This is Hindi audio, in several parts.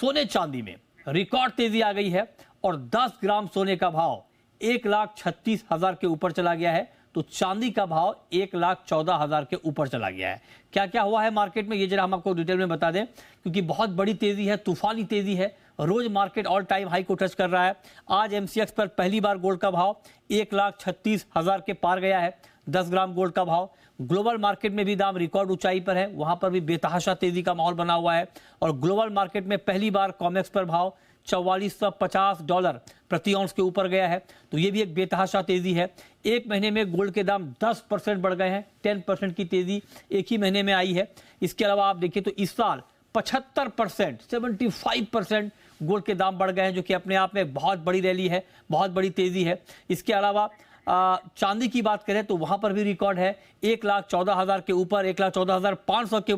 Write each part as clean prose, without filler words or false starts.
सोने चांदी में रिकॉर्ड तेजी आ गई है और 10 ग्राम सोने का भाव 1,36,000 के ऊपर चला गया है, तो चांदी का भाव 1,14,000 के ऊपर चला गया है। क्या क्या हुआ है मार्केट में, ये जरा हम आपको डिटेल में बता दें, क्योंकि बहुत बड़ी तेजी है, तूफानी तेजी है। रोज मार्केट ऑल टाइम हाई को टच कर रहा है। आज एमसीएक्स पर पहली बार गोल्ड का भाव 1,36,000 के पार गया है, 10 ग्राम गोल्ड का भाव। ग्लोबल मार्केट में भी दाम रिकॉर्ड ऊंचाई पर है, वहां पर भी बेतहाशा तेजी का माहौल बना हुआ है। और ग्लोबल मार्केट में पहली बार कॉमेक्स पर भाव $4450 प्रति औंस के ऊपर गया है, तो ये भी एक बेतहाशा तेजी है। एक महीने में गोल्ड के दाम 10% बढ़ गए हैं, 10% की तेजी एक ही महीने में आई है। इसके अलावा आप देखिए तो इस साल 75%, 75% गोल्ड के दाम बढ़ गए हैं, जो कि अपने आप में बहुत बड़ी रैली है, बहुत बड़ी तेजी है। इसके अलावा चांदी की बात करें तो वहां पर भी रिकॉर्ड है, 1,14,000 के ऊपर, 1,14,500 के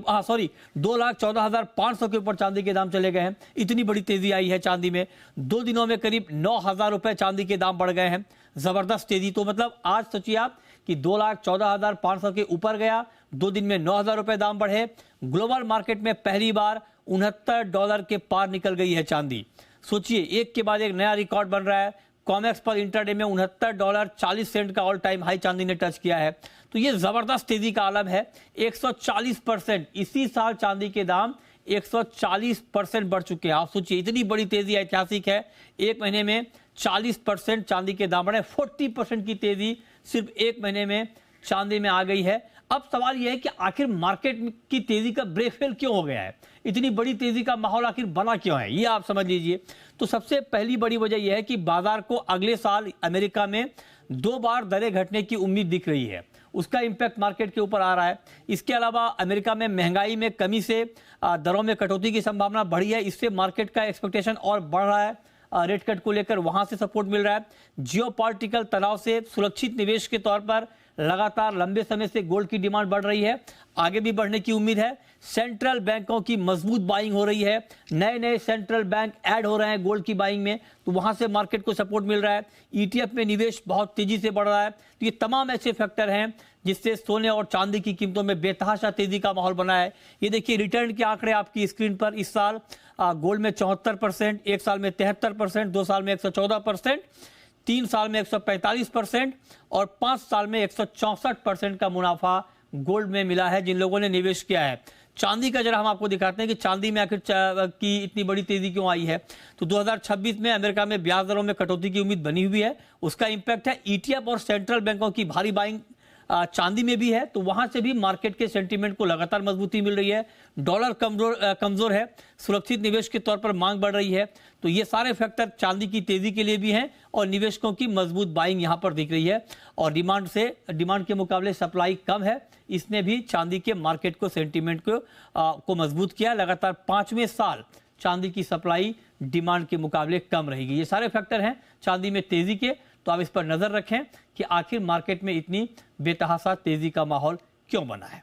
2,14,500 के ऊपर चांदी के दाम चले गए हैं। इतनी बड़ी तेजी आई है चांदी में। 2 दिनों में करीब 9,000 रुपए चांदी के दाम बढ़ गए हैं, जबरदस्त तेजी। तो मतलब आज सोचिए आप कि 2,14,500 के ऊपर गया, 2 दिन में 9,000 रुपए दाम बढ़े। ग्लोबल मार्केट में पहली बार $69 के पार निकल गई है चांदी। सोचिए, एक के बाद एक नया रिकॉर्ड बन रहा है। कॉमेक्स पर इंटरडे में $69.40 का ऑल टाइम हाई चांदी ने टच किया है, तो ये जबरदस्त तेजी का आलम है। 140% इसी साल चांदी के दाम 140% बढ़ चुके हैं। आप सोचिए, इतनी बड़ी तेजी ऐतिहासिक है। एक महीने में 40% चांदी के दाम बढ़े, 40% की तेजी सिर्फ एक महीने में चांदी में आ गई है। अब सवाल यह है कि आखिर मार्केट की तेजी का ब्रेक फेल क्यों हो गया है, इतनी बड़ी तेजी का माहौल आखिर बना क्यों है, ये आप समझ लीजिए। तो सबसे पहली बड़ी वजह यह है कि बाजार को अगले साल अमेरिका में 2 बार दरें घटने की उम्मीद दिख रही है, उसका इंपैक्ट मार्केट के ऊपर आ रहा है। इसके अलावा अमेरिका में महंगाई में कमी से दरों में कटौती की संभावना बढ़ी है, इससे मार्केट का एक्सपेक्टेशन और बढ़ रहा है। रेट कट को लेकर वहां से सपोर्ट मिल रहा है। जियोपॉलिटिकल तनाव से सुरक्षित निवेश के तौर पर लगातार लंबे समय से गोल्ड की डिमांड बढ़ रही है, आगे भी बढ़ने की उम्मीद है। सेंट्रल बैंकों की मजबूत बाइंग हो रही है, नए नए सेंट्रल बैंक ऐड हो रहे हैं गोल्ड की बाइंग में, तो वहां से मार्केट को सपोर्ट मिल रहा है। ईटीएफ में निवेश बहुत तेजी से बढ़ रहा है। तो ये तमाम ऐसे फैक्टर हैं जिससे सोने और चांदी की कीमतों में बेतहाशा तेजी का माहौल बना है। ये देखिए रिटर्न के आंकड़े आपकी स्क्रीन पर। इस साल गोल्ड में 74%, एक साल में 73%, 2 साल में 114%, 3 साल में 145% और 5 साल में 164% का मुनाफा गोल्ड में मिला है जिन लोगों ने निवेश किया है। चांदी का जरा हम आपको दिखाते हैं कि चांदी में आखिर की इतनी बड़ी तेजी क्यों आई है। तो 2026 में अमेरिका में ब्याज दरों में कटौती की उम्मीद बनी हुई है, उसका इंपैक्ट है। ईटीएफ और सेंट्रल बैंकों की भारी बाइंग चांदी में भी है, तो वहां से भी मार्केट के सेंटीमेंट को लगातार मजबूती मिल रही है। डॉलर कमजोर है, सुरक्षित निवेश के तौर पर मांग बढ़ रही है, तो ये सारे फैक्टर चांदी की तेजी के लिए भी हैं और निवेशकों की मजबूत बाइंग यहां पर दिख रही है। और डिमांड के मुकाबले सप्लाई कम है, इसने भी चांदी के मार्केट को सेंटीमेंट को मजबूत किया। लगातार 5वें साल चांदी की सप्लाई डिमांड के मुकाबले कम रहेगी। ये सारे फैक्टर हैं चांदी में तेजी के, तो आप इस पर नजर रखें कि आखिर मार्केट में इतनी बेतहाशा तेजी का माहौल क्यों बना है।